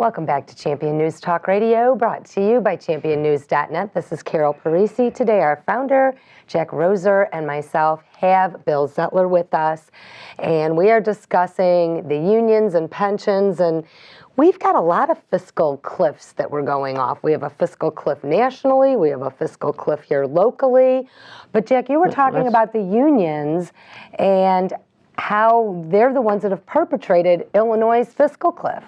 Welcome back to Champion News Talk Radio, brought to you by championnews.net. This is Carol Parisi. Today, our founder, Jack Roser, and myself have Bill Zettler with us, and we are discussing the unions and pensions, and we've got a lot of fiscal cliffs that we're going off. We have a fiscal cliff nationally, we have a fiscal cliff here locally, but Jack, you were talking about the unions and how they're the ones that have perpetrated Illinois' fiscal cliff.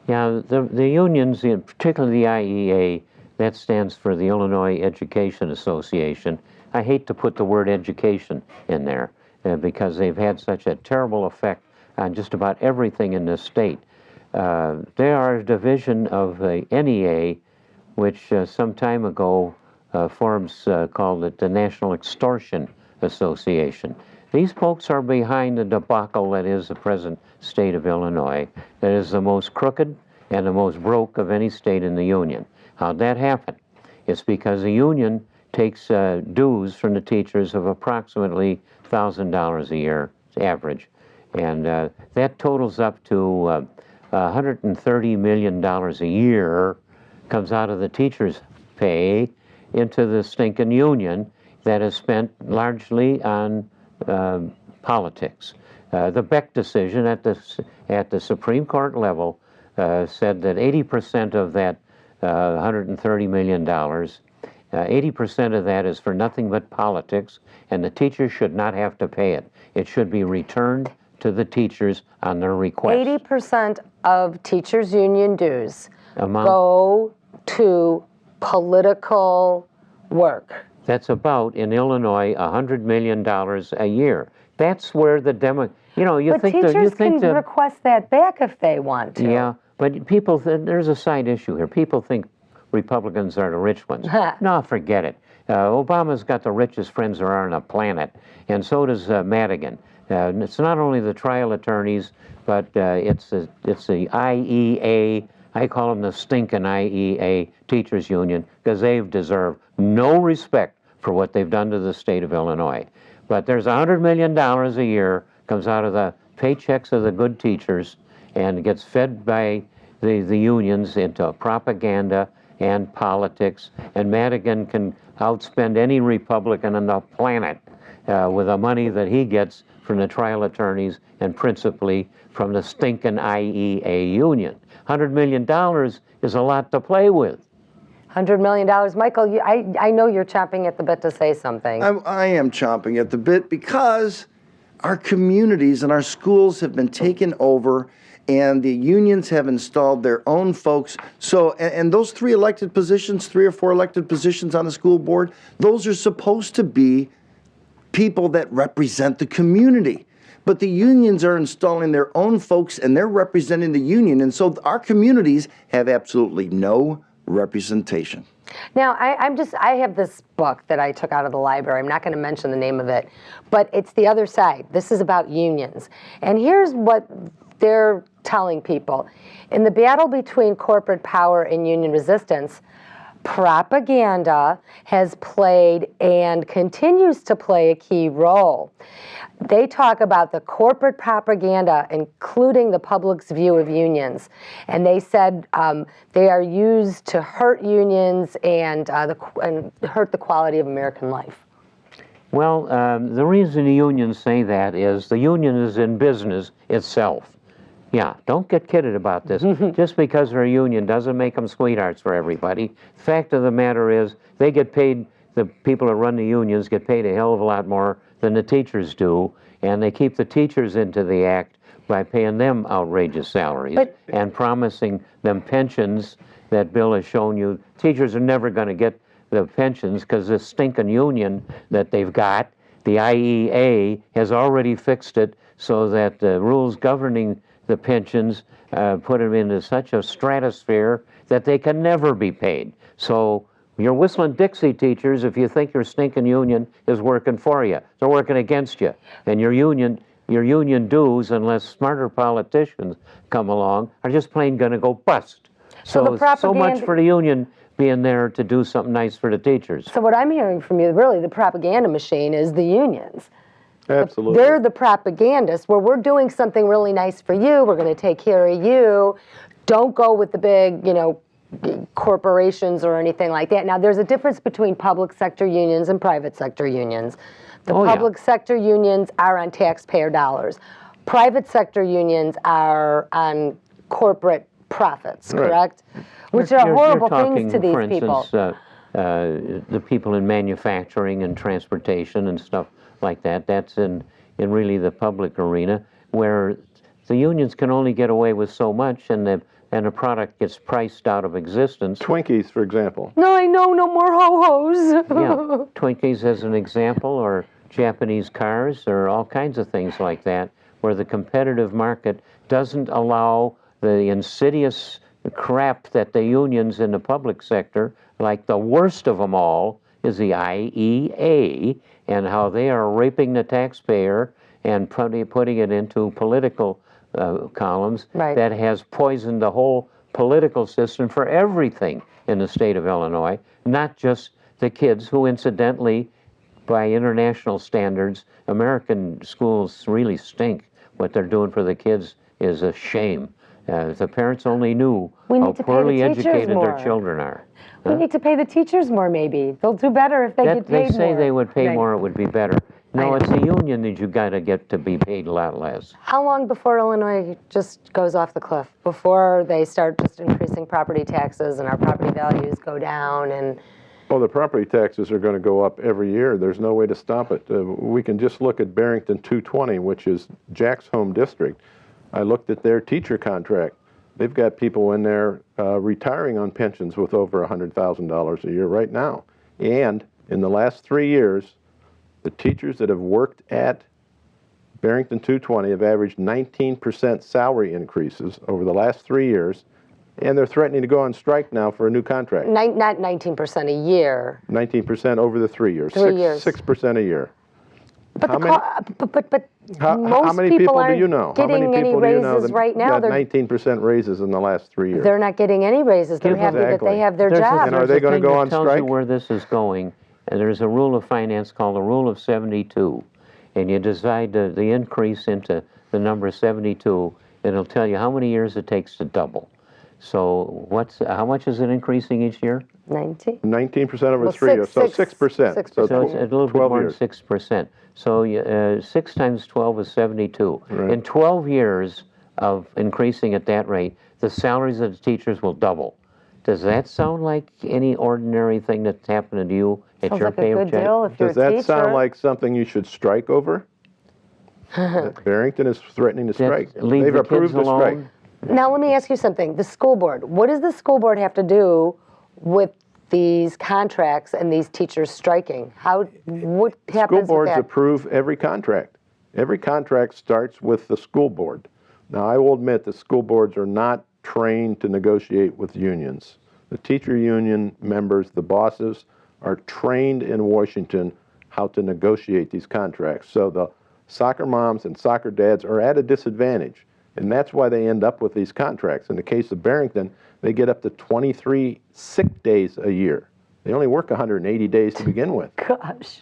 Yeah, the unions, particularly the IEA, that stands for the Illinois Education Association. I hate to put the word education in there because they've had such a terrible effect on just about everything in this state. They are a division of the NEA, which some time ago called it the National Extortion Association. These folks are behind the debacle that is the present state of Illinois, that is the most crooked and the most broke of any state in the Union. How'd that happen? It's because the union takes dues from the teachers of approximately $1,000 a year, average. And that totals up to $130 million a year, comes out of the teachers' pay into the stinking union that is spent largely on politics. The Beck decision at the Supreme Court level said that 80% of that $130 million, 80% of that is for nothing but politics, and the teachers should not have to pay it. It should be returned to the teachers on their request. 80% of teachers' union dues go to political work. That's about, in Illinois, $100 million a year. That's where the teachers can request that back if they want to. Yeah, but there's a side issue here. People think Republicans are the rich ones. No, forget it. Obama's got the richest friends there are on the planet, and so does Madigan. It's not only the trial attorneys, but it's the IEA. I call them the stinking IEA teachers union because they've deserved no respect for what they've done to the state of Illinois. But there's $100 million a year comes out of the paychecks of the good teachers and gets fed by the unions into propaganda and politics. And Madigan can outspend any Republican on the planet with the money that he gets from the trial attorneys and principally from the stinking IEA union. $100 million is a lot to play with. $100 million. Michael, I know you're chomping at the bit to say something. I am chomping at the bit because our communities and our schools have been taken over and the unions have installed their own folks. So, and those three or four elected positions on the school board, those are supposed to be people that represent the community. But the unions are installing their own folks and they're representing the union. And so our communities have absolutely no representation. Now, I have this book that I took out of the library. I'm not going to mention the name of it, but it's The Other Side. This is about unions. And here's what they're telling people. In the battle between corporate power and union resistance, propaganda has played and continues to play a key role. They talk about the corporate propaganda, including the public's view of unions. And they said they are used to hurt unions and hurt the quality of American life. Well, the reason the unions say that is the union is in business itself. Yeah, don't get kidded about this. Just because they're a union doesn't make them sweethearts for everybody. The fact of the matter is they get paid, the people that run the unions get paid a hell of a lot more than the teachers do, and they keep the teachers into the act by paying them outrageous salaries and promising them pensions that Bill has shown you. Teachers are never going to get the pensions because this stinking union that they've got, the IEA, has already fixed it so that the rules governing the pensions put them into such a stratosphere that they can never be paid. So you're whistling Dixie teachers if you think your stinking union is working for you. They're working against you. And your union dues, unless smarter politicians come along, are just plain going to go bust. So much for the union being there to do something nice for the teachers. So what I'm hearing from you, really, the propaganda machine is the unions. Absolutely. They're the propagandists where we're doing something really nice for you. We're going to take care of you. don't go with the big, corporations or anything like that. Now, there's a difference between public sector unions and private sector unions. The public sector unions are on taxpayer dollars. Private sector unions are on corporate profits, correct? Which are horrible things to these people. For instance, the people in manufacturing and transportation and stuff like that, that's in really the public arena, where the unions can only get away with so much, and a product gets priced out of existence. Twinkies, for example. No, I know, no more ho-hos. Yeah, Twinkies as an example, or Japanese cars, or all kinds of things like that, where the competitive market doesn't allow the insidious crap that the unions in the public sector, like the worst of them all, is the IEA, and how they are raping the taxpayer and putting it into political columns that has poisoned the whole political system for everything in the state of Illinois, not just the kids who, incidentally, by international standards, American schools really stink. What they're doing for the kids is a shame. If the parents only knew how poorly educated their children are. We need to pay the teachers more, maybe. They'll do better if they get paid more. They say they would pay more, it would be better. No, it's the union that you got to get to be paid a lot less. How long before Illinois just goes off the cliff? Before they start just increasing property taxes and our property values go down and... Well, the property taxes are going to go up every year. There's no way to stop it. We can just look at Barrington 220, which is Jack's home district. I looked at their teacher contract. They've got people in there retiring on pensions with over $100,000 a year right now. And in the last 3 years, the teachers that have worked at Barrington 220 have averaged 19% salary increases over the last 3 years, and they're threatening to go on strike now for a new contract. Not 19% a year. 19% over the 3 years. 3 years. 6% a year. But how most many people aren't do you know? getting any raises right now. Got 19% raises in the last 3 years. They're not getting any raises. They're happy that they have their job. And are they going to go on tells strike? You where this is going. And there's a rule of finance called the Rule of 72. And you divide the increase into the number 72, and it'll tell you how many years it takes to double. So how much is it increasing each year? 19. 19% over 3 years, so 6%. 6%. So it's a little bit more years. than 6%. So 6 times 12 is 72. Right. In 12 years of increasing at that rate, the salaries of the teachers will double. Does that sound like any ordinary thing that's happening to you at Sounds your like a pay good check? deal if you're Does a that teacher. sound like something you should strike over? Barrington is threatening to strike. Leave They've the approved kids the strike. alone? Now, let me ask you something. The school board, what does the school board have to do with these contracts and these teachers striking? What happens School with boards that? approve every contract. Every contract starts with the school board. Now, I will admit that school boards are not trained to negotiate with unions. The teacher union members, the bosses, are trained in Washington how to negotiate these contracts. So the soccer moms and soccer dads are at a disadvantage, and that's why they end up with these contracts. In the case of Barrington, they get up to 23 sick days a year. They only work 180 days to begin with. Gosh.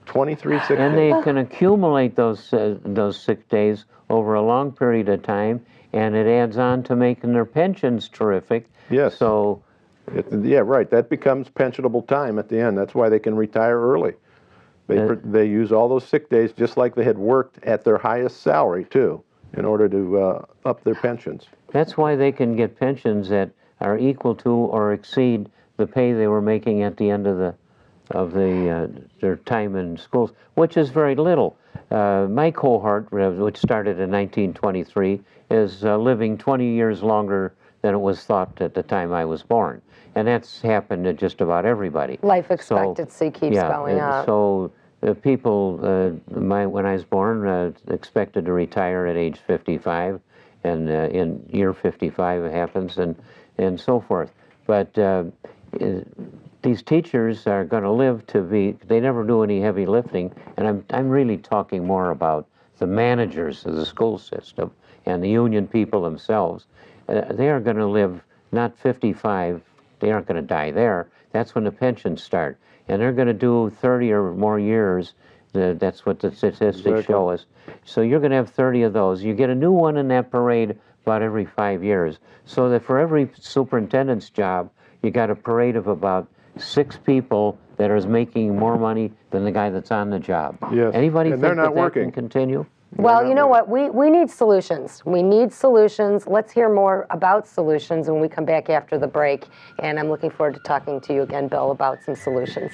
23 sick And days. they can accumulate those sick days over a long period of time, and it adds on to making their pensions terrific. Yes. So, Yeah, right. That becomes pensionable time at the end. That's why they can retire early. They use all those sick days just like they had worked at their highest salary, too, in order to up their pensions. that's why they can get pensions that are equal to or exceed the pay they were making at the end of their time in schools, which is very little. My cohort, which started in 1923, is living 20 years longer than it was thought at the time I was born. And that's happened to just about everybody. Life expectancy keeps going up. So people, when I was born, expected to retire at age 55, and in year 55 it happens, and so forth. But these teachers are going to live to be, they never do any heavy lifting, and I'm really talking more about the managers of the school system and the union people themselves. They are going to live not 55, they aren't going to die there. That's when the pensions start. And they're going to do 30 or more years. That's what the statistics show us. So you're going to have 30 of those. You get a new one in that parade about every 5 years. So that for every superintendent's job, you got a parade of about 6 people that are making more money than the guy that's on the job. Yes, Anybody and think they're not that working. can continue? Well, you know what? We need solutions. We need solutions. Let's hear more about solutions when we come back after the break. And I'm looking forward to talking to you again, Bill, about some solutions.